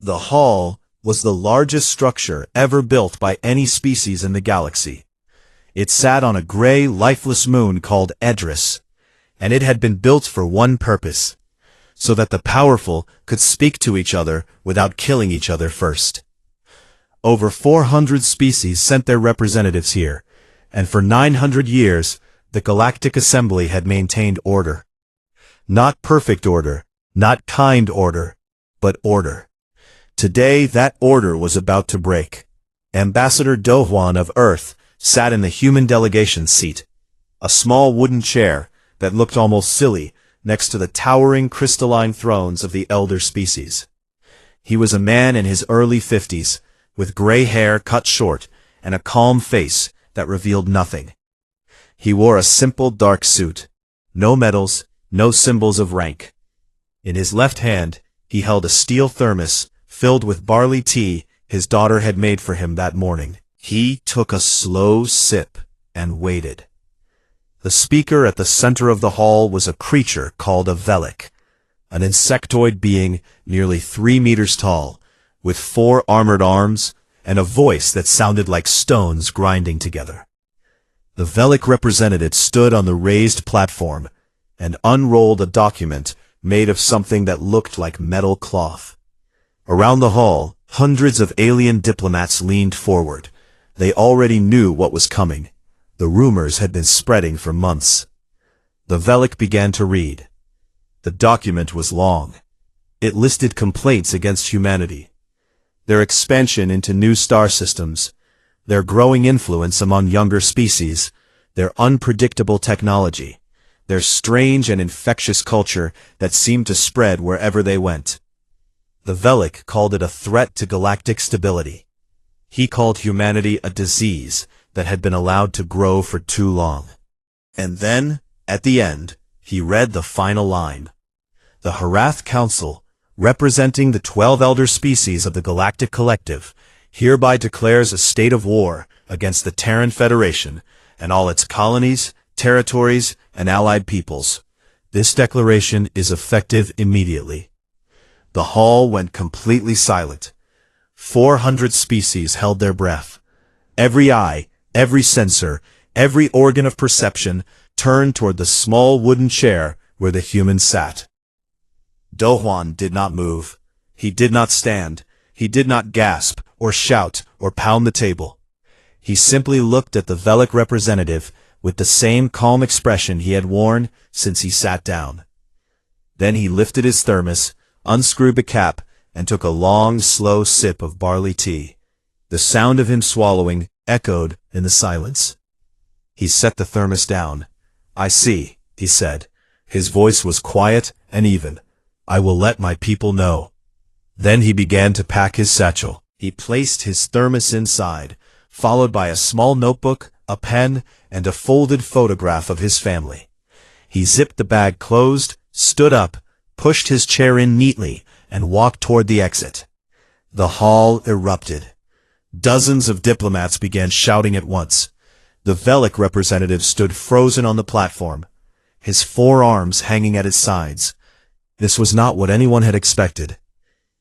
The hall was the largest structure ever built by any species in the galaxy. It sat on a gray, lifeless moon called Edris, and it had been built for one purpose, so that the powerful could speak to each other without killing each other first. Over 400 species sent their representatives here, and for 900 years, the Galactic Assembly had maintained order. Not perfect order, not kind order, but order. Today, that order was about to break. Ambassador Dohwan of Earth sat in the human delegation seat, a small wooden chair that looked almost silly next to the towering crystalline thrones of the elder species. He was a man in his early 50s, with gray hair cut short and a calm face that revealed nothing. He wore a simple dark suit, no medals, no symbols of rank. In his left hand, he held a steel thermos filled with barley tea his daughter had made for him that morning. He took a slow sip and waited. The speaker at the center of the hall was a creature called a Velik, an insectoid being nearly 3 meters tall, with 4 armored arms and a voice that sounded like stones grinding together. The Velik representative stood on the raised platform and unrolled a document made of something that looked like metal cloth. Around the hall, hundreds of alien diplomats leaned forward. They already knew what was coming. The rumors had been spreading for months. The Velik began to read. The document was long. It listed complaints against humanity, their expansion into new star systems, their growing influence among younger species, their unpredictable technology, their strange and infectious culture that seemed to spread wherever they went. The Velik called it a threat to galactic stability. He called humanity a disease that had been allowed to grow for too long. And then, at the end, he read the final line. The Harath Council, representing the 12 elder species of the Galactic Collective, hereby declares a state of war against the Terran Federation and all its colonies, territories, and allied peoples. This declaration is effective immediately. The hall went completely silent. 400 species held their breath. Every eye, every sensor, every organ of perception turned toward the small wooden chair where the humans sat. Dohwan did not move. He did not stand. He did not gasp or shout or pound the table. He simply looked at the Velik representative with the same calm expression he had worn since he sat down. Then he lifted his thermos, unscrewed the cap, and took a long, slow sip of barley tea. The sound of him swallowing echoed in the silence. He set the thermos down. "I see," he said. His voice was quiet and even. "I will let my people know." Then he began to pack his satchel. He placed his thermos inside, followed by a small notebook, a pen, and a folded photograph of his family. He zipped the bag closed, stood up, pushed his chair in neatly, and walked toward the exit. The hall erupted. Dozens of diplomats began shouting at once. The Velik representative stood frozen on the platform, his 4 arms hanging at his sides. This was not what anyone had expected.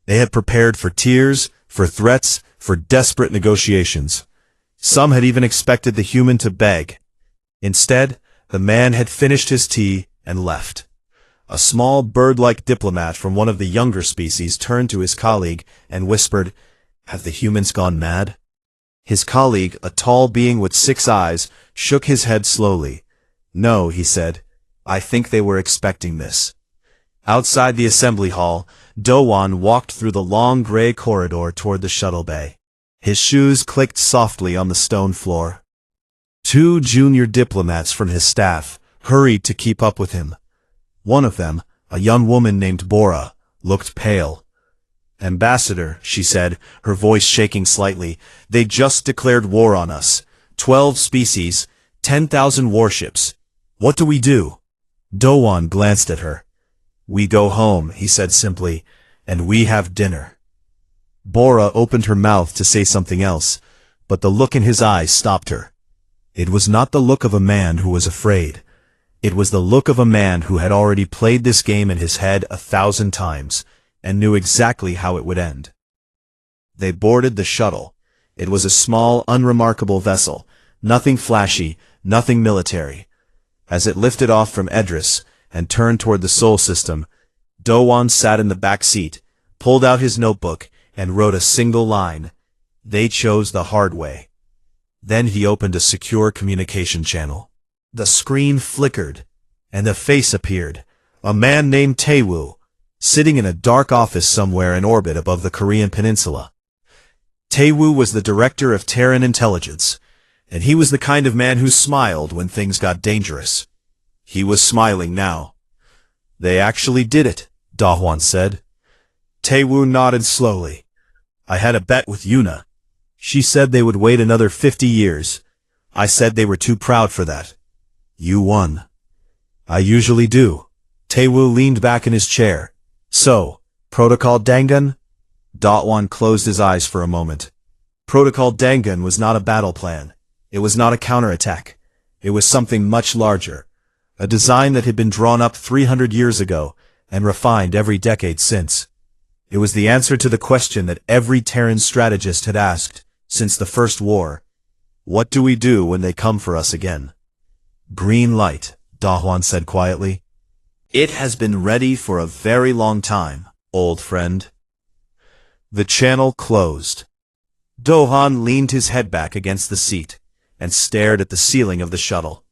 They had prepared for tears, for threats, for desperate negotiations. Some had even expected the human to beg. Instead, the man had finished his tea and left. A small bird-like diplomat from one of the younger species turned to his colleague and whispered, "Have the humans gone mad?" His colleague, a tall being with 6 eyes, shook his head slowly. "No," he said. "I think they were expecting this." Outside the assembly hall, Dohwan walked through the long gray corridor toward the shuttle bay. His shoes clicked softly on the stone floor. 2 junior diplomats from his staff hurried to keep up with him. One of them, a young woman named Bora, looked pale. "Ambassador," she said, her voice shaking slightly, "they just declared war on us. 12 species, 10,000 warships. What do we do?" Dohwan glanced at her. "We go home," he said simply, "and we have dinner." Bora opened her mouth to say something else, but the look in his eyes stopped her. It was not the look of a man who was afraid. It was the look of a man who had already played this game in his head 1,000 times, and knew exactly how it would end. They boarded the shuttle. It was a small, unremarkable vessel, nothing flashy, nothing military. As it lifted off from Edris and turned toward the Sol system, Dowan sat in the back seat, pulled out his notebook, and wrote a single line. They chose the hard way. Then he opened a secure communication channel. The screen flickered, and a face appeared, a man named Taewoo, sitting in a dark office somewhere in orbit above the Korean peninsula. Taewoo was the director of Terran intelligence, and he was the kind of man who smiled when things got dangerous. He was smiling now. They actually did it, Dahwan said. Taewoo nodded slowly. I had a bet with Yuna. She said they would wait another 50 years. I said they were too proud for that. You won. I usually do. Taewoo leaned back in his chair. So, Protocol Dangan? Dahwan closed his eyes for a moment. Protocol Dangan was not a battle plan. It was not a counterattack. It was something much larger. A design that had been drawn up 300 years ago and refined every decade since. It was the answer to the question that every Terran strategist had asked since the First War. What do we do when they come for us again? Green light, Dahwan said quietly. It has been ready for a very long time, old friend. The channel closed. Dohan leaned his head back against the seat and stared at the ceiling of the shuttle.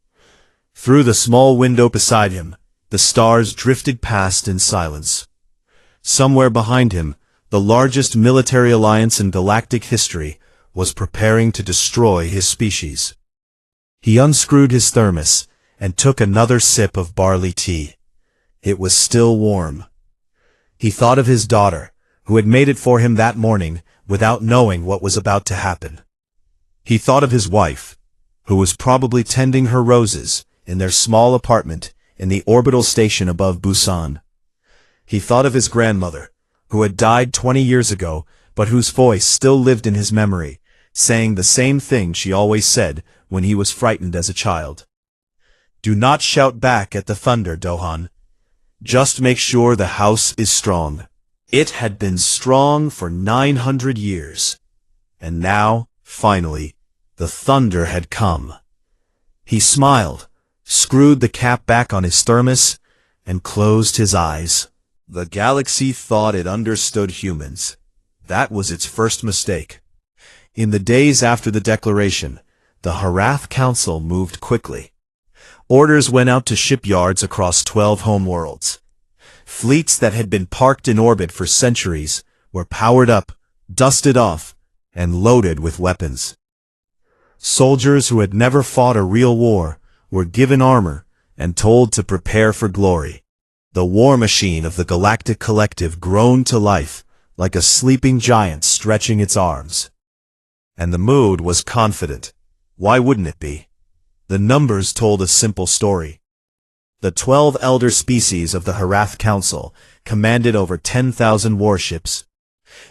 Through the small window beside him, the stars drifted past in silence. Somewhere behind him, the largest military alliance in galactic history was preparing to destroy his species. He unscrewed his thermos and took another sip of barley tea. It was still warm. He thought of his daughter, who had made it for him that morning without knowing what was about to happen. He thought of his wife, who was probably tending her roses in their small apartment in the orbital station above Busan. He thought of his grandmother, who had died 20 years ago, but whose voice still lived in his memory, saying the same thing she always said when he was frightened as a child. Do not shout back at the thunder, Dohan. Just make sure the house is strong. It had been strong for 900 years. And now, finally, the thunder had come. He smiled, screwed the cap back on his thermos, and closed his eyes. The galaxy thought it understood humans. That was its first mistake. In the days after the declaration, the Harath Council moved quickly. Orders went out to shipyards across 12 homeworlds. Fleets that had been parked in orbit for centuries were powered up, dusted off, and loaded with weapons. Soldiers who had never fought a real war were given armor and told to prepare for glory. The war machine of the Galactic Collective groaned to life like a sleeping giant stretching its arms. And the mood was confident. Why wouldn't it be? The numbers told a simple story. The 12 elder species of the Harath Council commanded over 10,000 warships.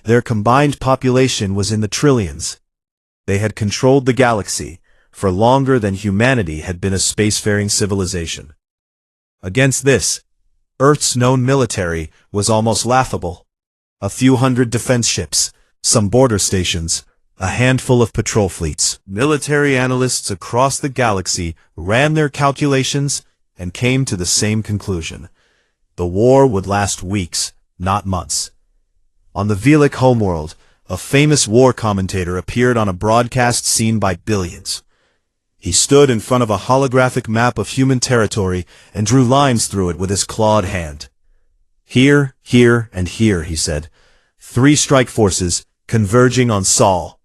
Their combined population was in the trillions. They had controlled the galaxy for longer than humanity had been a spacefaring civilization. Against this, Earth's known military was almost laughable. A few hundred defense ships, some border stations, a handful of patrol fleets. Military analysts across the galaxy ran their calculations and came to the same conclusion. The war would last weeks, not months. On the Velik homeworld, a famous war commentator appeared on a broadcast seen by billions. He stood in front of a holographic map of human territory and drew lines through it with his clawed hand. Here, here, and here, he said. 3 strike forces converging on Sol.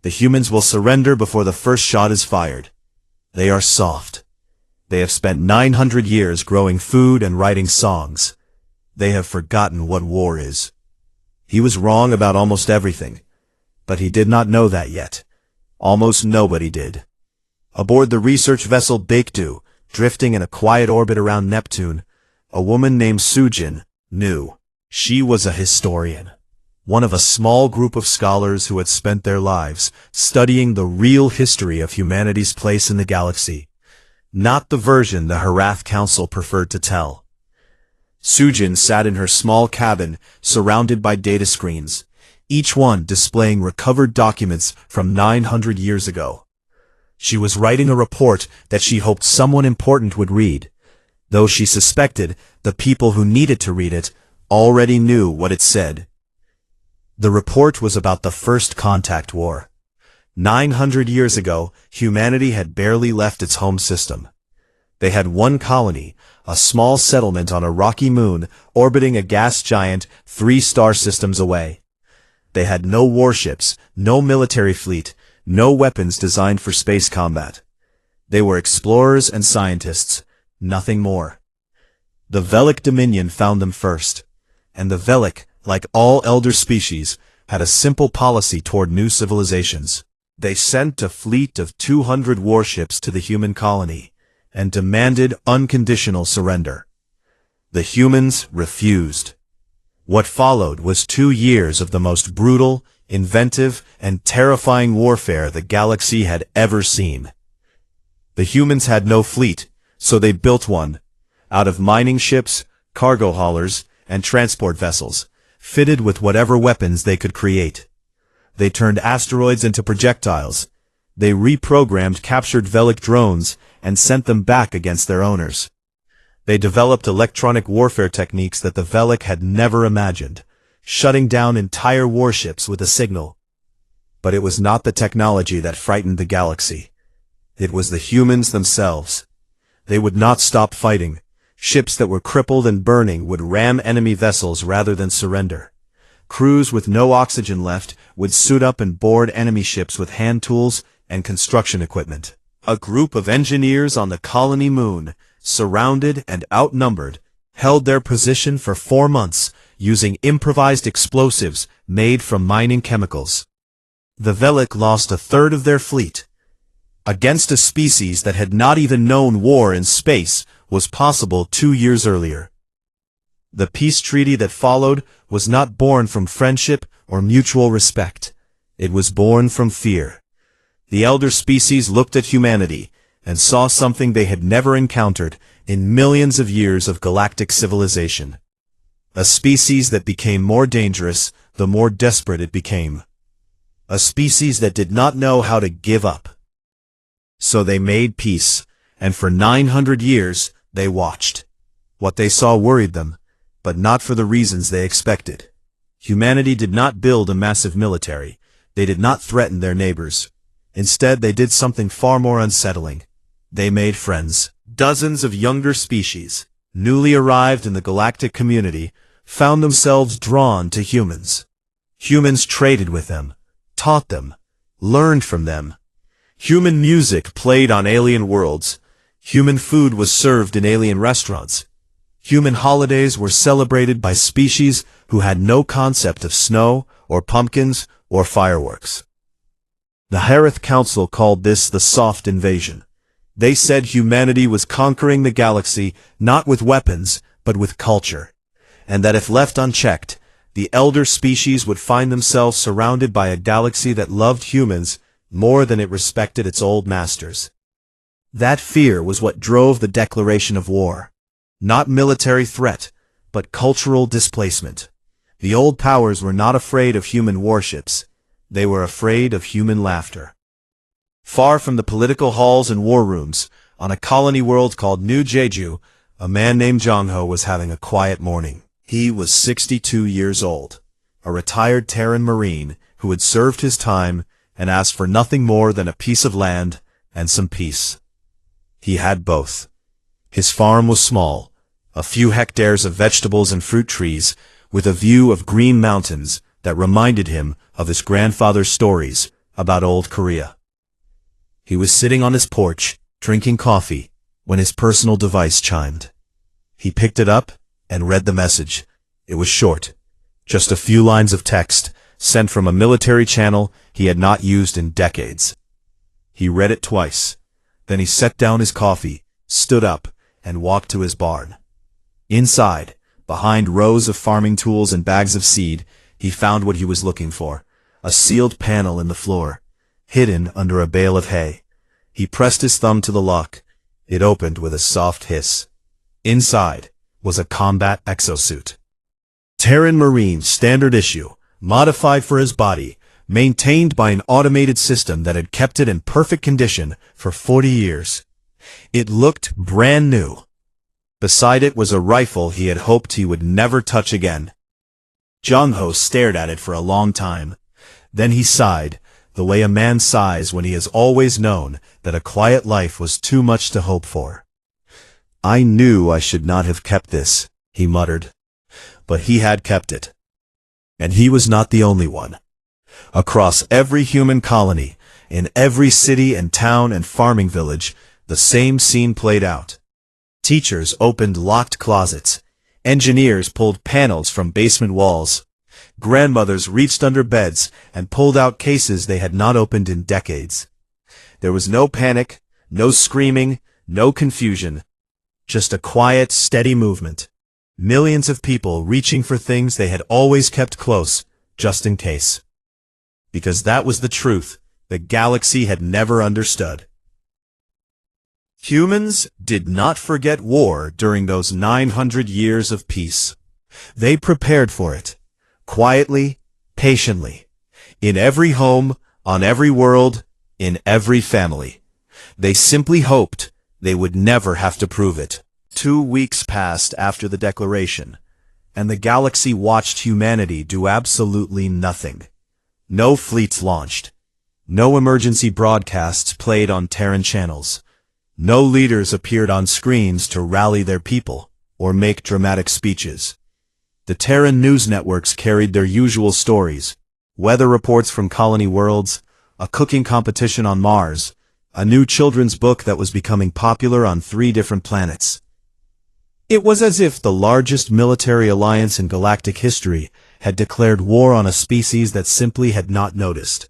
The humans will surrender before the first shot is fired. They are soft. They have spent 900 years growing food and writing songs. They have forgotten what war is. He was wrong about almost everything, but he did not know that yet. Almost nobody did. Aboard the research vessel Baekdu, drifting in a quiet orbit around Neptune, a woman named Sujin knew. She was a historian, one of a small group of scholars who had spent their lives studying the real history of humanity's place in the galaxy, not the version the Harath Council preferred to tell. Sujin sat in her small cabin, surrounded by data screens. each one displaying recovered documents from 900 years ago. She was writing a report that she hoped someone important would read, though she suspected the people who needed to read it already knew what it said. The report was about the First Contact War. 900 years ago, humanity had barely left its home system. They had one colony, a small settlement on a rocky moon orbiting a gas giant 3 star systems away. They had no warships, no military fleet, no weapons designed for space combat. They were explorers and scientists, nothing more. The Velic Dominion found them first, and the Velic, like all elder species, had a simple policy toward new civilizations. They sent a fleet of 200 warships to the human colony and demanded unconditional surrender. The humans refused. What followed was 2 years of the most brutal, inventive, and terrifying warfare the galaxy had ever seen. The humans had no fleet, so they built one, out of mining ships, cargo haulers, and transport vessels, fitted with whatever weapons they could create. They turned asteroids into projectiles. They reprogrammed captured Velic drones and sent them back against their owners. They developed electronic warfare techniques that the Velic had never imagined, shutting down entire warships with a signal. But it was not the technology that frightened the galaxy. It was the humans themselves. They would not stop fighting. Ships that were crippled and burning would ram enemy vessels rather than surrender. Crews with no oxygen left would suit up and board enemy ships with hand tools and construction equipment. A group of engineers on the colony moon, surrounded and outnumbered, held their position for 4 months using improvised explosives made from mining chemicals. The Velic lost a third of their fleet. Against a species that had not even known war in space was possible 2 years earlier. The peace treaty that followed was not born from friendship or mutual respect. It was born from fear. The elder species looked at humanity and saw something they had never encountered in millions of years of galactic civilization. A species that became more dangerous the more desperate it became. A species that did not know how to give up. So they made peace, and for 900 years they watched. What they saw worried them, but not for the reasons they expected. Humanity did not build a massive military. They did not threaten their neighbors. Instead, they did something far more unsettling. They made friends. Dozens of younger species, newly arrived in the galactic community, found themselves drawn to humans. Humans traded with them, taught them, learned from them. Human music played on alien worlds. Human food was served in alien restaurants. Human holidays were celebrated by species who had no concept of snow or pumpkins or fireworks. The Harith Council called this the soft invasion. They said humanity was conquering the galaxy not with weapons, but with culture, and that if left unchecked, the elder species would find themselves surrounded by a galaxy that loved humans more than it respected its old masters. That fear was what drove the declaration of war. Not military threat, but cultural displacement. The old powers were not afraid of human warships. They were afraid of human laughter. Far from the political halls and war rooms, on a colony world called New Jeju, a man named Jong-ho was having a quiet morning. He was 62 years old, a retired Terran Marine who had served his time and asked for nothing more than a piece of land and some peace. He had both. His farm was small, a few hectares of vegetables and fruit trees, with a view of green mountains that reminded him of his grandfather's stories about old Korea. He was sitting on his porch, drinking coffee, when his personal device chimed. He picked it up and read the message. It was short, just a few lines of text, sent from a military channel he had not used in decades. He read it twice. Then he set down his coffee, stood up, and walked to his barn. Inside, behind rows of farming tools and bags of seed, he found what he was looking for, a sealed panel in the floor, hidden under a bale of hay. He pressed his thumb to the lock. It opened with a soft hiss. Inside was a combat exosuit. Terran Marine Standard Issue, modified for his body, maintained by an automated system that had kept it in perfect condition for 40 years. It looked brand new. Beside it was a rifle he had hoped he would never touch again. Jung-ho stared at it for a long time. Then he sighed, the way a man sighs when he has always known that a quiet life was too much to hope for. "I knew I should not have kept this," he muttered. But he had kept it. And he was not the only one. Across every human colony, in every city and town and farming village, the same scene played out. Teachers opened locked closets. Engineers pulled panels from basement walls. Grandmothers reached under beds and pulled out cases they had not opened in decades. There was no panic, no screaming, no confusion. Just a quiet, steady movement. Millions of people reaching for things they had always kept close, just in case. Because that was the truth the galaxy had never understood. Humans did not forget war during those 900 years of peace. They prepared for it, quietly, patiently, in every home, on every world, in every family. They simply hoped they would never have to prove it. 2 weeks passed after the declaration, and the galaxy watched humanity do absolutely nothing. No fleets launched. No emergency broadcasts played on Terran channels. No leaders appeared on screens to rally their people or make dramatic speeches. The Terran news networks carried their usual stories, weather reports from colony worlds, a cooking competition on Mars, a new children's book that was becoming popular on 3 different planets. It was as if the largest military alliance in galactic history had declared war on a species that simply had not noticed.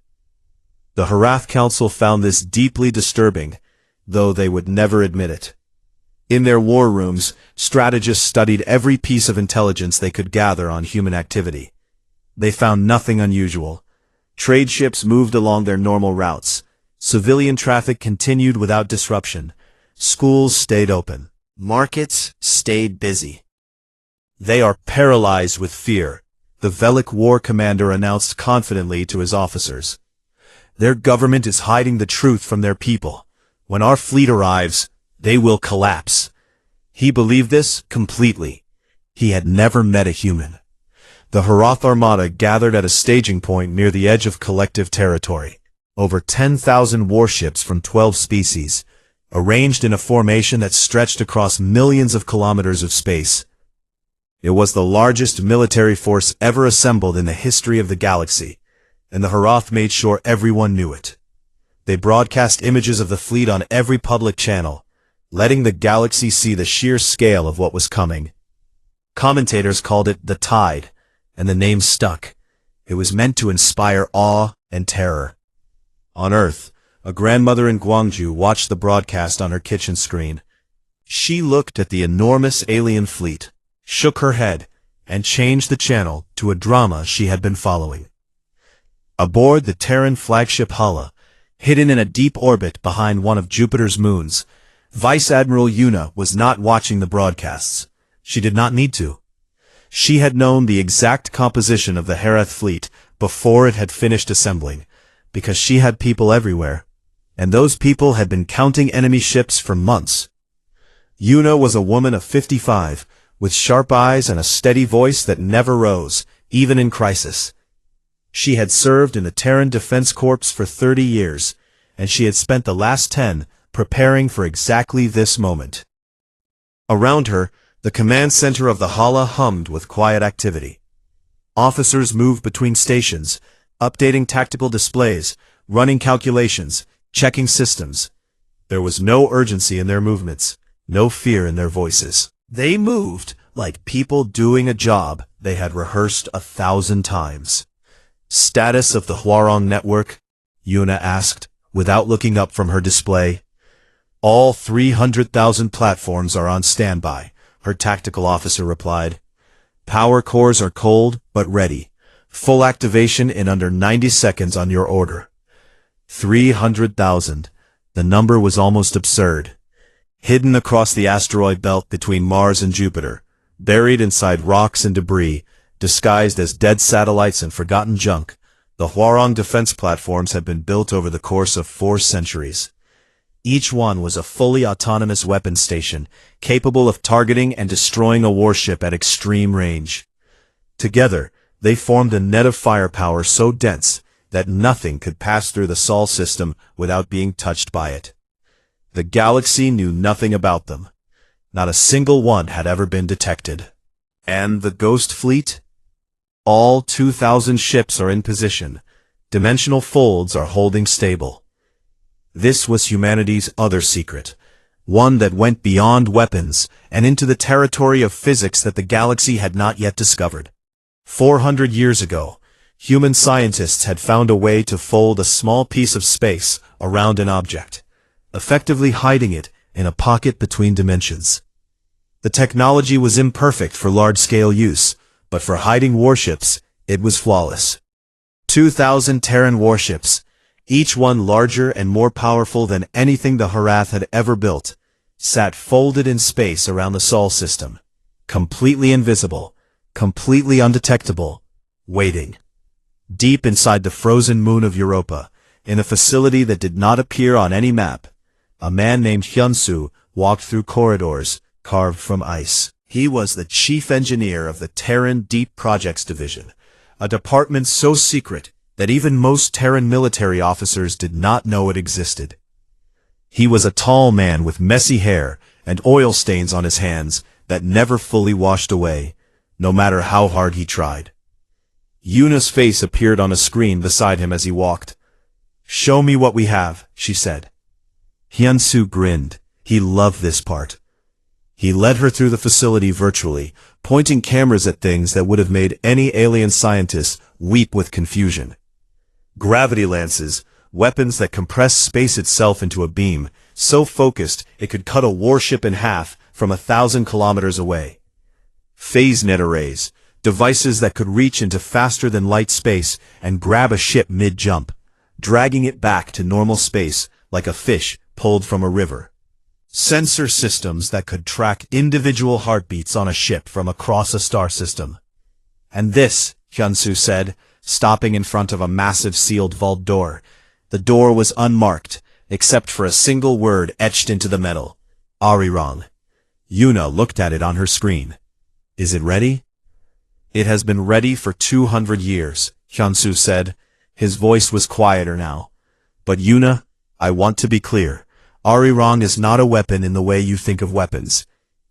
The Harath Council found this deeply disturbing, though they would never admit it. In their war rooms, strategists studied every piece of intelligence they could gather on human activity. They found nothing unusual. Trade ships moved along their normal routes. Civilian traffic continued without disruption. Schools stayed open. Markets stayed busy. "They are paralyzed with fear," the Velic war commander announced confidently to his officers. "Their government is hiding the truth from their people. When our fleet arrives, they will collapse." He believed this completely. He had never met a human. The Harath Armada gathered at a staging point near the edge of collective territory. Over 10,000 warships from 12 species, arranged in a formation that stretched across millions of kilometers of space. It was the largest military force ever assembled in the history of the galaxy, and the Harath made sure everyone knew it. They broadcast images of the fleet on every public channel, letting the galaxy see the sheer scale of what was coming. Commentators called it the Tide, and the name stuck. It was meant to inspire awe and terror. On Earth, a grandmother in Gwangju watched the broadcast on her kitchen screen. She looked at the enormous alien fleet, shook her head, and changed the channel to a drama she had been following. Aboard the Terran flagship Hala, hidden in a deep orbit behind one of Jupiter's moons, Vice Admiral Yuna was not watching the broadcasts. She did not need to. She had known the exact composition of the Harath fleet before it had finished assembling, because she had people everywhere, and those people had been counting enemy ships for months. Yuna was a woman of 55, with sharp eyes and a steady voice that never rose, even in crisis. She had served in the Terran Defense Corps for 30 years, and she had spent the last 10 preparing for exactly this moment. Around her, the command center of the Hala hummed with quiet activity. Officers moved between stations, updating tactical displays, running calculations, checking systems. There was no urgency in their movements, no fear in their voices. They moved like people doing a job they had rehearsed 1,000 times. "Status of the Huarong network?" Yuna asked, without looking up from her display. "All 300,000 platforms are on standby," her tactical officer replied. "Power cores are cold, but ready. Full activation in under 90 seconds on your order." 300,000. The number was almost absurd. Hidden across the asteroid belt between Mars and Jupiter, buried inside rocks and debris, Disguised as dead satellites and forgotten junk, the Hwarong defense platforms had been built over the course of 4 centuries. Each one was a fully autonomous weapons station, capable of targeting and destroying a warship at extreme range. Together, they formed a net of firepower so dense that nothing could pass through the Sol system without being touched by it. The galaxy knew nothing about them. Not a single one had ever been detected. And the Ghost Fleet? All 2,000 ships are in position. Dimensional folds are holding stable. This was humanity's other secret, one that went beyond weapons and into the territory of physics that the galaxy had not yet discovered. 400 years ago, human scientists had found a way to fold a small piece of space around an object, effectively hiding it in a pocket between dimensions. The technology was imperfect for large-scale use, but for hiding warships, it was flawless. 2,000 Terran warships, each one larger and more powerful than anything the Harath had ever built, sat folded in space around the Sol system, completely invisible, completely undetectable, waiting. Deep inside the frozen moon of Europa, in a facility that did not appear on any map, a man named Hyunsu walked through corridors carved from ice. He was the chief engineer of the Terran Deep Projects Division, a department so secret that even most Terran military officers did not know it existed. He was a tall man with messy hair and oil stains on his hands that never fully washed away, no matter how hard he tried. Yuna's face appeared on a screen beside him as he walked. "Show me what we have," she said. Hyunsu grinned. He loved this part. He led her through the facility virtually, pointing cameras at things that would have made any alien scientist weep with confusion. Gravity lances, weapons that compress space itself into a beam, so focused it could cut a warship in half from 1,000 kilometers away. Phase-net arrays, devices that could reach into faster-than-light space and grab a ship mid-jump, dragging it back to normal space like a fish pulled from a river. Sensor systems that could track individual heartbeats on a ship from across a star system. "And this," Hyunsu said, stopping in front of a massive sealed vault door. The door was unmarked, except for a single word etched into the metal. Arirang. Yuna looked at it on her screen. "Is it ready?" "It has been ready for 200 years, Hyunsu said. His voice was quieter now. "But Yuna, I want to be clear. Arirang is not a weapon in the way you think of weapons.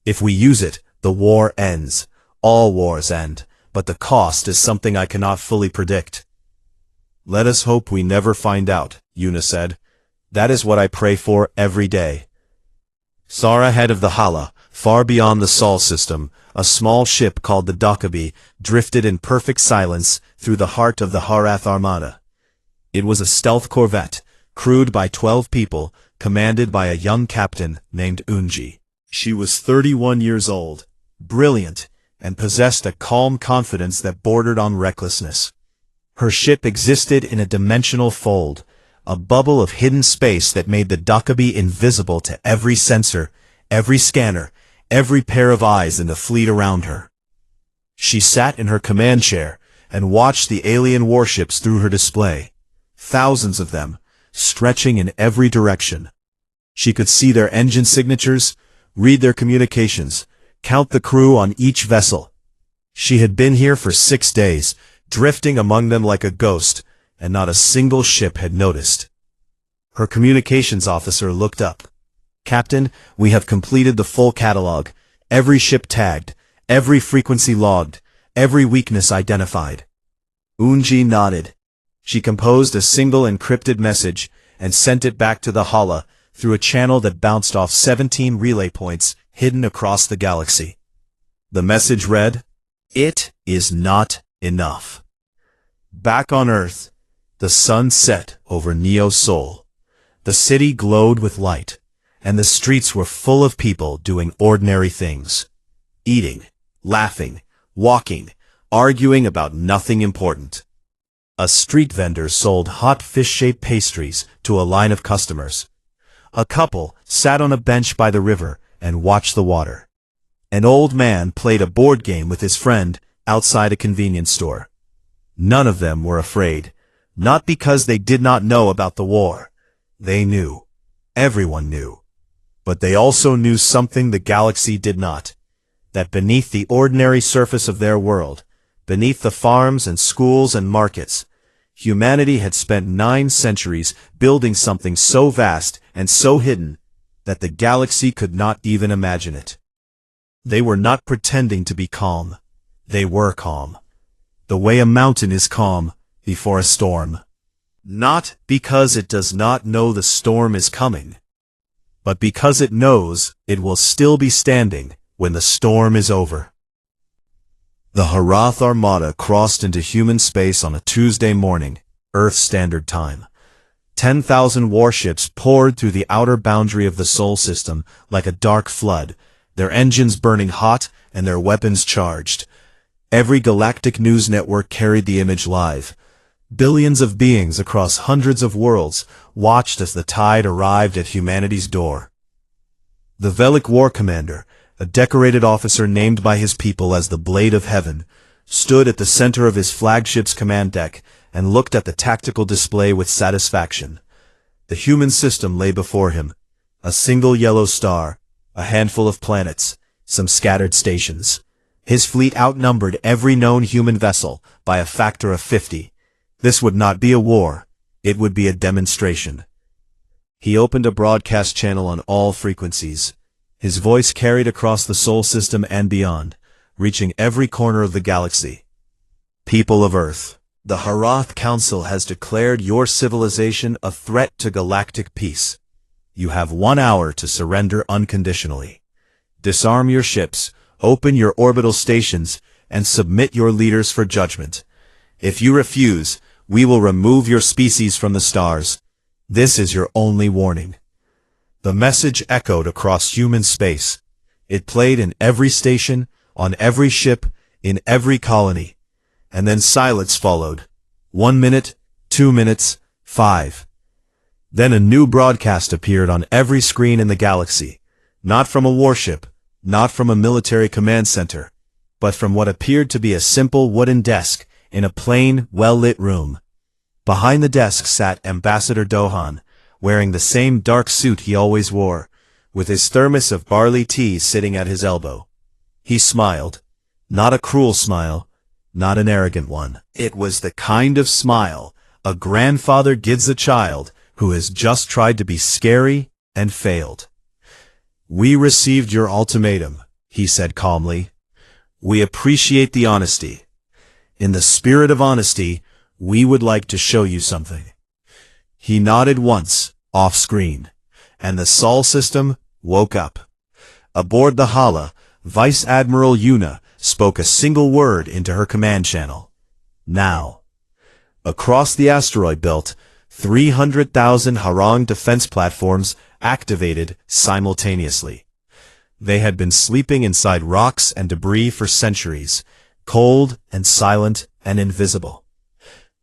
If we use it, the war ends. All wars end, but the cost is something I cannot fully predict." "Let us hope we never find out," Yuna said. "That is what I pray for every day." Far ahead of the Hala, far beyond the Sol system, a small ship called the Dokkaebi drifted in perfect silence through the heart of the Harath Armada. It was a stealth corvette, crewed by 12 people, commanded by a young captain named Unji. She was 31 years old, brilliant, and possessed a calm confidence that bordered on recklessness. Her ship existed in a dimensional fold, a bubble of hidden space that made the Dokkaebi invisible to every sensor, every scanner, every pair of eyes in the fleet around her. She sat in her command chair and watched the alien warships through her display, thousands of them, stretching in every direction. She could see their engine signatures, read their communications, count the crew on each vessel. She had been here for 6 days, drifting among them like a ghost, and not a single ship had noticed. Her communications officer looked up. "Captain, we have completed the full catalog, every ship tagged, every frequency logged, every weakness identified." Unji nodded. She composed a single encrypted message and sent it back to the Hala through a channel that bounced off 17 relay points hidden across the galaxy. The message read, "It is not enough." Back on Earth, the sun set over Neo Sol. The city glowed with light, and the streets were full of people doing ordinary things. Eating, laughing, walking, arguing about nothing important. A street vendor sold hot fish-shaped pastries to a line of customers. A couple sat on a bench by the river and watched the water. An old man played a board game with his friend, outside a convenience store. None of them were afraid, not because they did not know about the war. They knew. Everyone knew. But they also knew something the galaxy did not. That beneath the ordinary surface of their world, beneath the farms and schools and markets, humanity had spent 9 centuries building something so vast and so hidden that the galaxy could not even imagine it. They were not pretending to be calm. They were calm. The way a mountain is calm before a storm. Not because it does not know the storm is coming, but because it knows it will still be standing when the storm is over. The Harath Armada crossed into human space on a Tuesday morning, Earth Standard Time. 10,000 warships poured through the outer boundary of the Sol system like a dark flood, their engines burning hot and their weapons charged. Every galactic news network carried the image live. Billions of beings across hundreds of worlds watched as the tide arrived at humanity's door. The Velic War Commander, a decorated officer named by his people as the Blade of Heaven, stood at the center of his flagship's command deck and looked at the tactical display with satisfaction. The human system lay before him, a single yellow star, a handful of planets, some scattered stations. His fleet outnumbered every known human vessel by a factor of 50. This would not be a war, it would be a demonstration. He opened a broadcast channel on all frequencies. His voice carried across the Sol system and beyond, reaching every corner of the galaxy. People of Earth, the Harath Council has declared your civilization a threat to galactic peace. You have 1 hour to surrender unconditionally. Disarm your ships, open your orbital stations, and submit your leaders for judgment. If you refuse, we will remove your species from the stars. This is your only warning. The message echoed across human space. It played in every station, on every ship, in every colony. And then silence followed. 1 minute, 2 minutes, 5. Then a new broadcast appeared on every screen in the galaxy. Not from a warship, not from a military command center, but from what appeared to be a simple wooden desk in a plain, well-lit room. Behind the desk sat Ambassador Dohan, wearing the same dark suit he always wore, with his thermos of barley tea sitting at his elbow. He smiled. Not a cruel smile, not an arrogant one. It was the kind of smile a grandfather gives a child who has just tried to be scary and failed. We received your ultimatum, he said calmly. We appreciate the honesty. In the spirit of honesty, we would like to show you something. He nodded once, off-screen, and the Sol system woke up. Aboard the Hala, Vice Admiral Yuna spoke a single word into her command channel. Now. Across the asteroid belt, 300,000 Harang defense platforms activated simultaneously. They had been sleeping inside rocks and debris for centuries, cold and silent and invisible.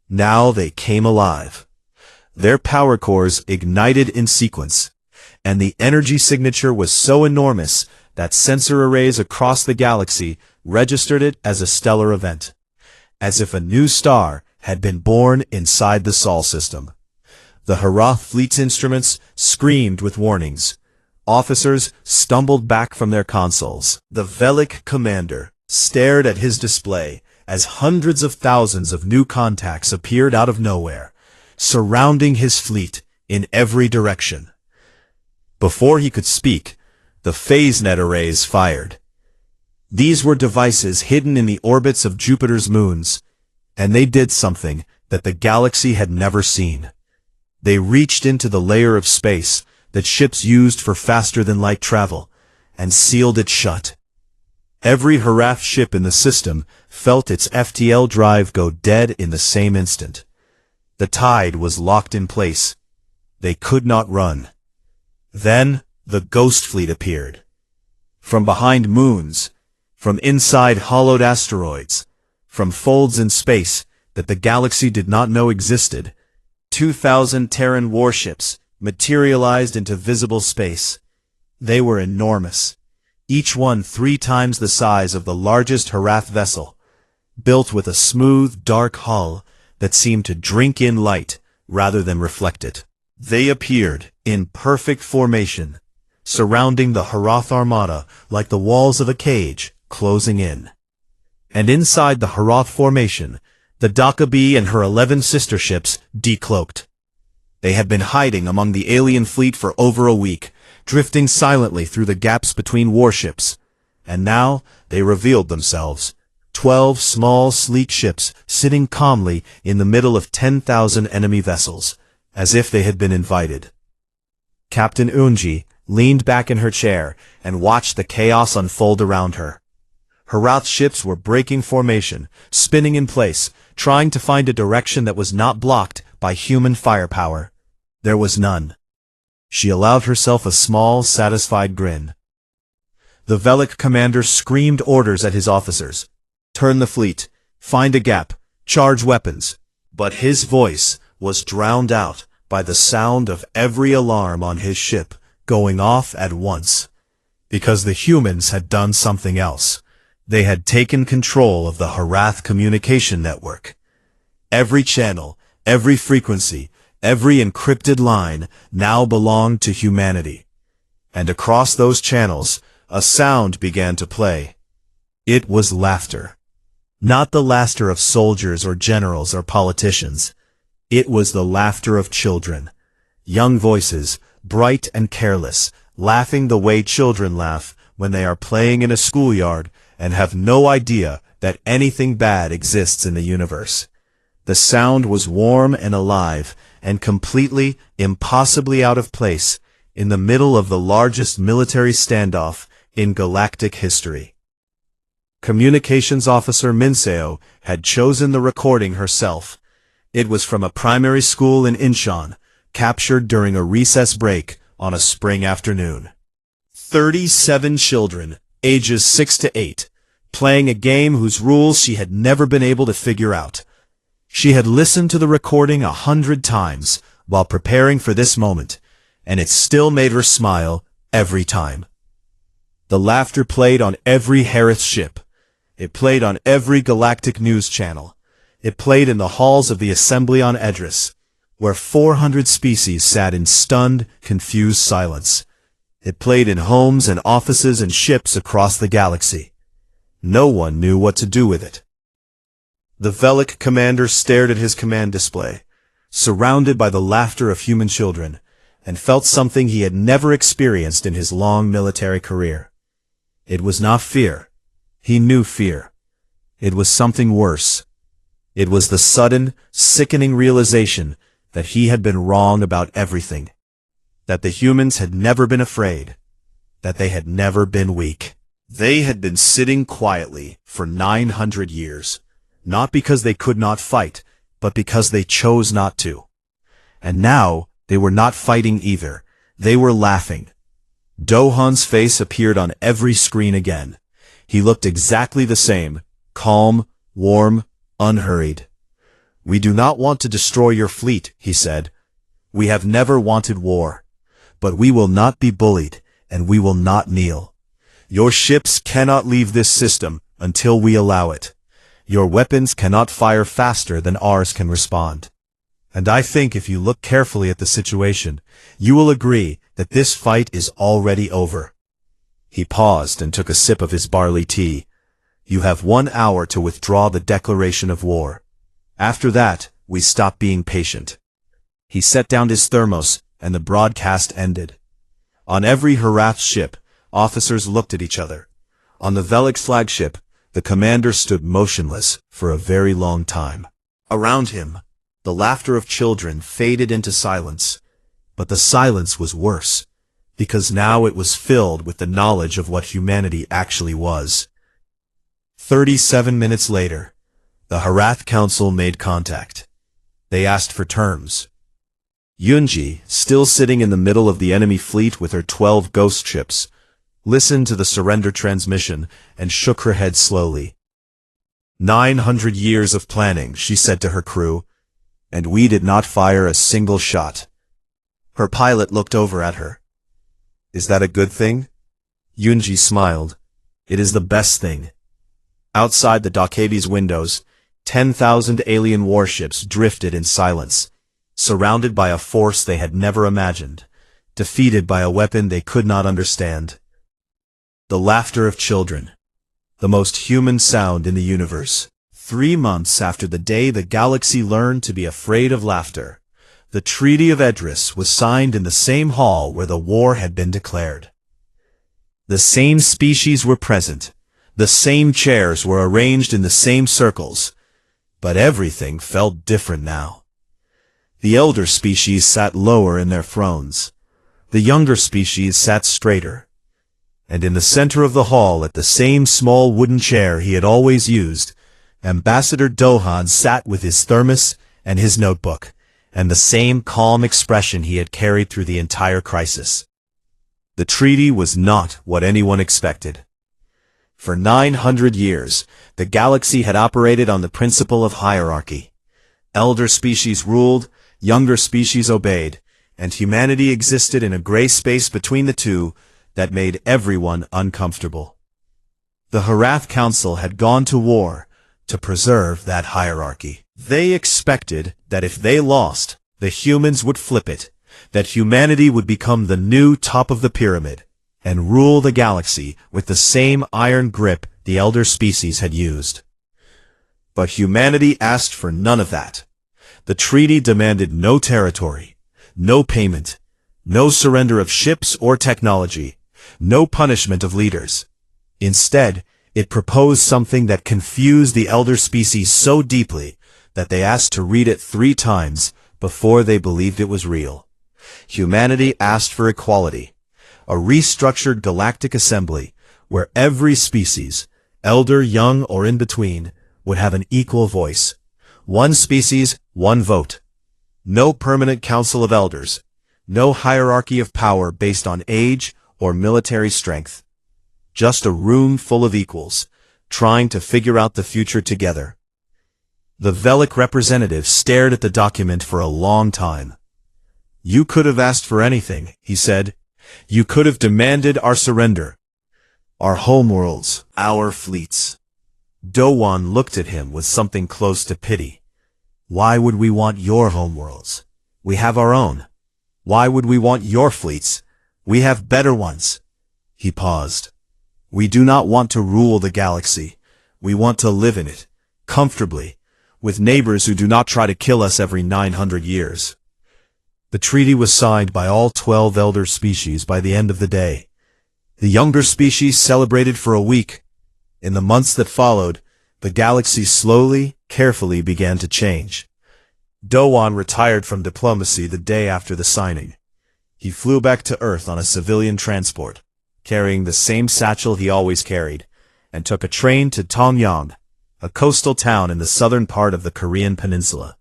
Now they came alive. Their power cores ignited in sequence, and the energy signature was so enormous that sensor arrays across the galaxy registered it as a stellar event, as if a new star had been born inside the Sol system. The Harath fleet's instruments screamed with warnings. Officers stumbled back from their consoles. The Velic commander stared at his display as hundreds of thousands of new contacts appeared out of nowhere, surrounding his fleet in every direction. Before he could speak, the PhaseNet arrays fired. These were devices hidden in the orbits of Jupiter's moons, and they did something that the galaxy had never seen. They reached into the layer of space that ships used for faster-than-light travel, and sealed it shut. Every Harath ship in the system felt its FTL drive go dead in the same instant. The tide was locked in place. They could not run. Then the Ghost Fleet appeared. From behind moons, from inside hollowed asteroids, from folds in space that the galaxy did not know existed, 2,000 Terran warships materialized into visible space. They were enormous, each one 3 times the size of the largest Harath vessel. built with a smooth, dark hull that seemed to drink in light rather than reflect it. They appeared in perfect formation, surrounding the Harath armada like the walls of a cage closing in. And inside the Harath formation, the Dakabi and her 11 sister ships decloaked. They had been hiding among the alien fleet for over a week, drifting silently through the gaps between warships. And now they revealed themselves, 12 small, sleek ships sitting calmly in the middle of 10,000 enemy vessels, as if they had been invited. Captain Unji leaned back in her chair and watched the chaos unfold around her. Harath's ships were breaking formation, spinning in place, trying to find a direction that was not blocked by human firepower. There was none. She allowed herself a small, satisfied grin. The Velic commander screamed orders at his officers. Turn the fleet, find a gap, charge weapons. But his voice was drowned out by the sound of every alarm on his ship going off at once. Because the humans had done something else. They had taken control of the Harath communication network. Every channel, every frequency, every encrypted line now belonged to humanity. And across those channels, a sound began to play. It was laughter. Not the laughter of soldiers or generals or politicians. It was the laughter of children. Young voices, bright and careless, laughing the way children laugh when they are playing in a schoolyard and have no idea that anything bad exists in the universe. The sound was warm and alive and completely, impossibly out of place in the middle of the largest military standoff in galactic history. Communications Officer Minseo had chosen the recording herself. It was from a primary school in Inshan, captured during a recess break on a spring afternoon. 37 children, ages 6 to 8, playing a game whose rules she had never been able to figure out. She had listened to the recording 100 times while preparing for this moment, and it still made her smile every time. The laughter played on every Harith ship. It played on every galactic news channel. It played in the halls of the assembly on Edris, where 400 species sat in stunned, confused silence. It played in homes and offices and ships across the galaxy. No one knew what to do with it. The Velic commander stared at his command display, surrounded by the laughter of human children, and felt something he had never experienced in his long military career. It was not fear. He knew fear. It was something worse. It was the sudden, sickening realization that he had been wrong about everything. That the humans had never been afraid. That they had never been weak. They had been sitting quietly for 900 years, not because they could not fight, but because they chose not to. And now, they were not fighting either. They were laughing. Dohan's face appeared on every screen again. He looked exactly the same, calm, warm, unhurried. "We do not want to destroy your fleet," he said. "We have never wanted war. But we will not be bullied, and we will not kneel. Your ships cannot leave this system until we allow it. Your weapons cannot fire faster than ours can respond. And I think if you look carefully at the situation, you will agree that this fight is already over." He paused and took a sip of his barley tea. "You have 1 hour to withdraw the declaration of war. After that, we stop being patient." He set down his thermos, and the broadcast ended. On every Harath ship, officers looked at each other. On the Velic flagship, the commander stood motionless for a very long time. Around him, the laughter of children faded into silence. But the silence was worse, because now it was filled with the knowledge of what humanity actually was. 37 minutes later, the Harath Council made contact. They asked for terms. Yunji, still sitting in the middle of the enemy fleet with her 12 ghost ships, listened to the surrender transmission and shook her head slowly. 900 years of planning, she said to her crew, and we did not fire a single shot. Her pilot looked over at her. "Is that a good thing?" Yunji smiled. "It is the best thing." Outside the Dockavy's windows, 10,000 alien warships drifted in silence, surrounded by a force they had never imagined, defeated by a weapon they could not understand. The laughter of children, the most human sound in the universe. 3 months after the day the galaxy learned to be afraid of laughter, the Treaty of Edris was signed in the same hall where the war had been declared. The same species were present, the same chairs were arranged in the same circles, but everything felt different now. The elder species sat lower in their thrones, the younger species sat straighter, and in the center of the hall at the same small wooden chair he had always used, Ambassador Dohan sat with his thermos and his notebook, and the same calm expression he had carried through the entire crisis. The treaty was not what anyone expected. For 900 years, the galaxy had operated on the principle of hierarchy. Elder species ruled, younger species obeyed, and humanity existed in a gray space between the two that made everyone uncomfortable. The Harath Council had gone to war to preserve that hierarchy. They expected that if they lost, the humans would flip it, that humanity would become the new top of the pyramid, and rule the galaxy with the same iron grip the elder species had used. But humanity asked for none of that. The treaty demanded no territory, no payment, no surrender of ships or technology, no punishment of leaders. Instead, it proposed something that confused the elder species so deeply that they asked to read it 3 times before they believed it was real. Humanity asked for equality, a restructured galactic assembly where every species, elder, young, or in between, would have an equal voice. 1 species, 1 vote. No permanent council of elders. No hierarchy of power based on age or military strength. Just a room full of equals, trying to figure out the future together. The Velic representative stared at the document for a long time. "You could have asked for anything," he said. "You could have demanded our surrender. Our homeworlds, our fleets." Dowan looked at him with something close to pity. "Why would we want your homeworlds? We have our own. Why would we want your fleets? We have better ones." He paused. "We do not want to rule the galaxy. We want to live in it, comfortably, with neighbors who do not try to kill us every 900 years. The treaty was signed by all 12 elder species by the end of the day. The younger species celebrated for a week. In the months that followed, the galaxy slowly, carefully began to change. Dowan retired from diplomacy the day after the signing. He flew back to Earth on a civilian transport, carrying the same satchel he always carried, and took a train to Tongyang, a coastal town in the southern part of the Korean peninsula.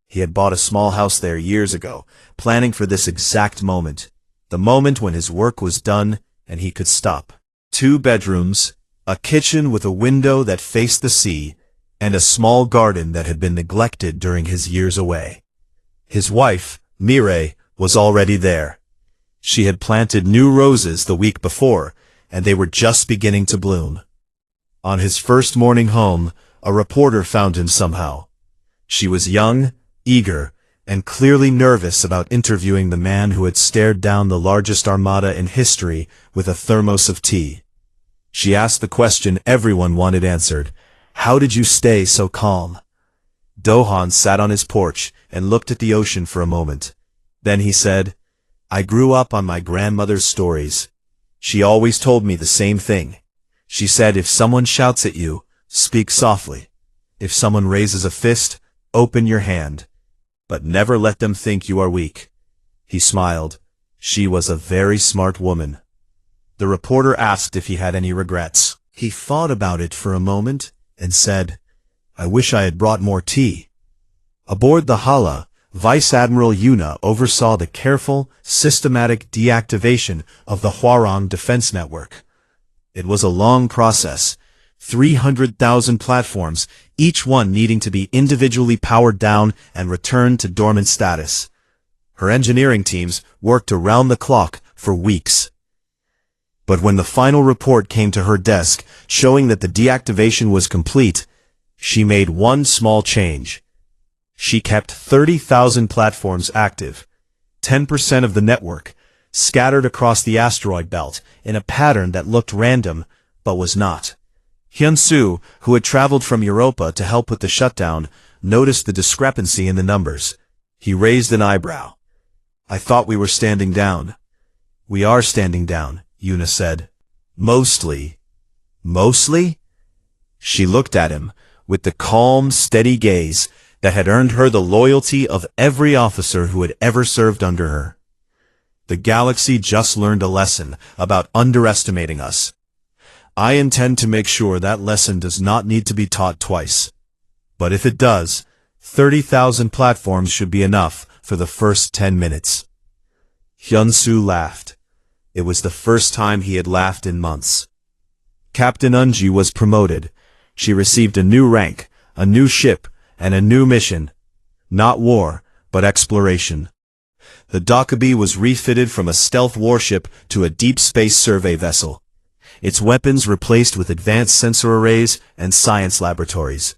He had bought a small house there years ago, planning for this exact moment, the moment when his work was done and he could stop. 2 bedrooms, a kitchen with a window that faced the sea, and a small garden that had been neglected during his years away. His wife, Mireille, was already there. She had planted new roses the week before, and they were just beginning to bloom. On his first morning home, a reporter found him somehow. She was young, eager, and clearly nervous about interviewing the man who had stared down the largest armada in history with a thermos of tea. She asked the question everyone wanted answered: "How did you stay so calm?" Dohan sat on his porch and looked at the ocean for a moment. Then he said, "I grew up on my grandmother's stories. She always told me the same thing. She said if someone shouts at you, speak softly. If someone raises a fist, open your hand. But never let them think you are weak." He smiled. She was a very smart woman. The reporter asked if he had any regrets. He thought about it for a moment and said, "I wish I had brought more tea." Aboard the Hala, Vice Admiral Yuna oversaw the careful, systematic deactivation of the Hwarang defense network. It was a long process, 300,000 platforms, each one needing to be individually powered down and returned to dormant status. Her engineering teams worked around the clock for weeks. But when the final report came to her desk, showing that the deactivation was complete, she made one small change. She kept 30,000 platforms active, 10% of the network, scattered across the asteroid belt in a pattern that looked random, but was not. Hyun-soo, who had traveled from Europa to help with the shutdown, noticed the discrepancy in the numbers. He raised an eyebrow. "I thought we were standing down." "We are standing down," Yuna said. "Mostly." "Mostly?" She looked at him with the calm, steady gaze that had earned her the loyalty of every officer who had ever served under her. "The galaxy just learned a lesson about underestimating us. I intend to make sure that lesson does not need to be taught twice. But if it does, 30,000 platforms should be enough for the first 10 minutes. Hyun-soo laughed. It was the first time he had laughed in months. Captain Unji was promoted. She received a new rank, a new ship, and a new mission. Not war, but exploration. The Dokkaebi was refitted from a stealth warship to a deep space survey vessel. Its weapons replaced with advanced sensor arrays and science laboratories.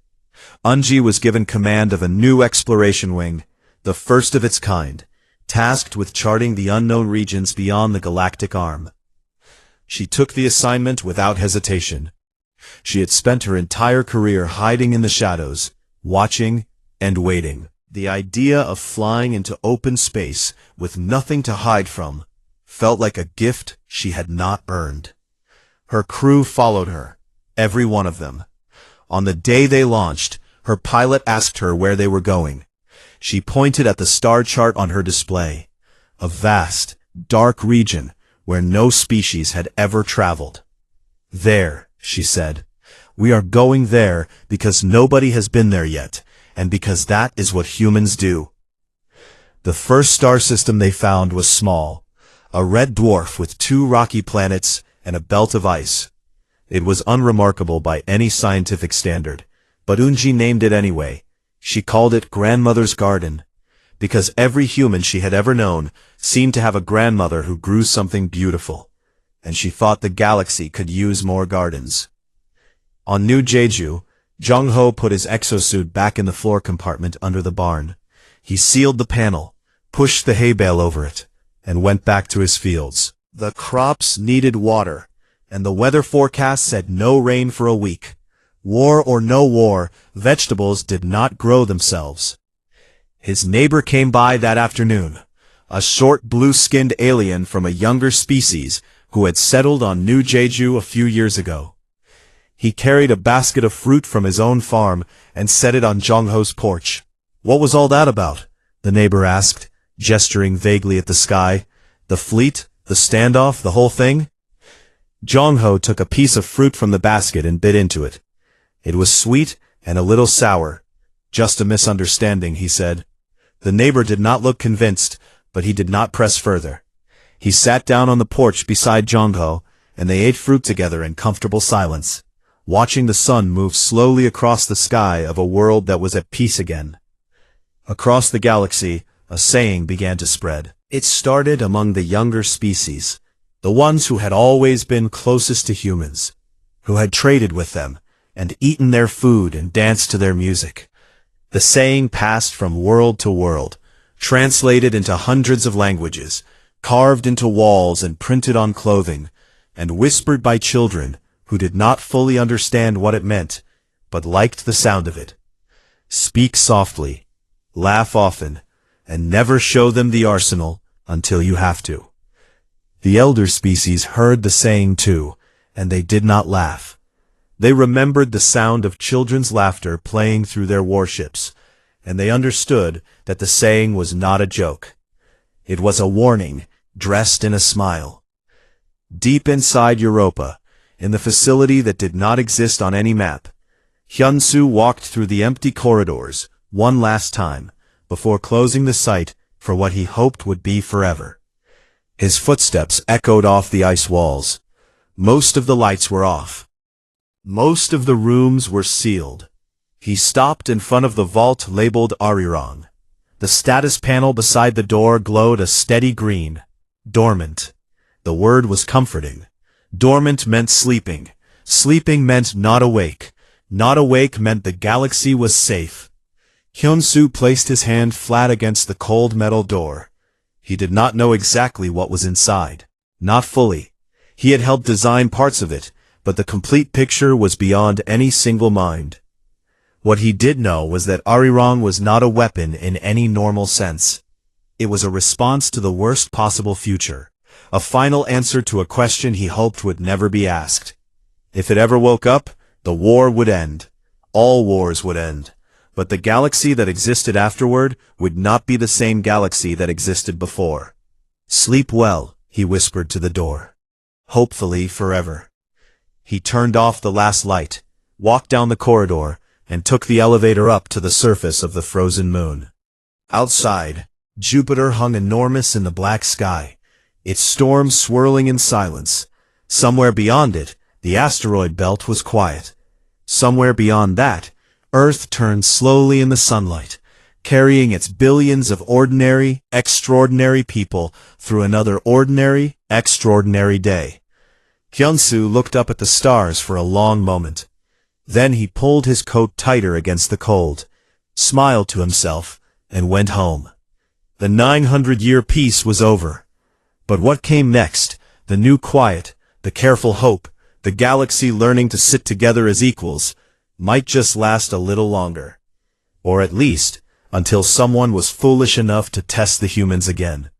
Unji was given command of a new exploration wing, the first of its kind, tasked with charting the unknown regions beyond the galactic arm. She took the assignment without hesitation. She had spent her entire career hiding in the shadows, watching and waiting. The idea of flying into open space with nothing to hide from felt like a gift she had not earned. Her crew followed her, every one of them. On the day they launched, her pilot asked her where they were going. She pointed at the star chart on her display, a vast, dark region where no species had ever traveled. "There," she said. "We are going there because nobody has been there yet, and because that is what humans do." The first star system they found was small, a red dwarf with 2 rocky planets and a belt of ice. It was unremarkable by any scientific standard, but Unji named it anyway. She called it Grandmother's Garden, because every human she had ever known seemed to have a grandmother who grew something beautiful, and she thought the galaxy could use more gardens. On New Jeju, Jung-ho put his exosuit back in the floor compartment under the barn. He sealed the panel, pushed the hay bale over it, and went back to his fields. The crops needed water, and the weather forecast said no rain for a week. War or no war, vegetables did not grow themselves. His neighbor came by that afternoon, a short blue-skinned alien from a younger species who had settled on New Jeju a few years ago. He carried a basket of fruit from his own farm and set it on Jung-ho's porch. "What was all that about?" the neighbor asked, gesturing vaguely at the sky. "The fleet? The standoff? The whole thing?" Jung-ho took a piece of fruit from the basket and bit into it. It was sweet and a little sour. "Just a misunderstanding," he said. The neighbor did not look convinced, but he did not press further. He sat down on the porch beside Jung-ho, and they ate fruit together in comfortable silence, watching the sun move slowly across the sky of a world that was at peace again. Across the galaxy, a saying began to spread. It started among the younger species, the ones who had always been closest to humans, who had traded with them, and eaten their food and danced to their music. The saying passed from world to world, translated into hundreds of languages, carved into walls and printed on clothing, and whispered by children who did not fully understand what it meant, but liked the sound of it. Speak softly, laugh often, and never show them the arsenal until you have to. The elder species heard the saying too, and they did not laugh. They remembered the sound of children's laughter playing through their warships, and they understood that the saying was not a joke. It was a warning, dressed in a smile. Deep inside Europa, in the facility that did not exist on any map, Hyun-soo walked through the empty corridors one last time, before closing the site for what he hoped would be forever. His footsteps echoed off the ice walls. Most of the lights were off. Most of the rooms were sealed. He stopped in front of the vault labeled Arirang. The status panel beside the door glowed a steady green. Dormant. The word was comforting. Dormant meant sleeping. Sleeping meant not awake. Not awake meant the galaxy was safe. Hyun-soo placed his hand flat against the cold metal door. He did not know exactly what was inside. Not fully. He had helped design parts of it, but the complete picture was beyond any single mind. What he did know was that Arirang was not a weapon in any normal sense. It was a response to the worst possible future, a final answer to a question he hoped would never be asked. If it ever woke up, the war would end. All wars would end. But the galaxy that existed afterward would not be the same galaxy that existed before. "Sleep well," he whispered to the door. "Hopefully forever." He turned off the last light, walked down the corridor, and took the elevator up to the surface of the frozen moon. Outside, Jupiter hung enormous in the black sky, its storm swirling in silence. Somewhere beyond it, the asteroid belt was quiet. Somewhere beyond that, Earth turned slowly in the sunlight, carrying its billions of ordinary, extraordinary people through another ordinary, extraordinary day. Hyun-soo looked up at the stars for a long moment. Then he pulled his coat tighter against the cold, smiled to himself, and went home. The 900-year peace was over. But what came next, the new quiet, the careful hope, the galaxy learning to sit together as equals, might just last a little longer. Or at least, until someone was foolish enough to test the humans again.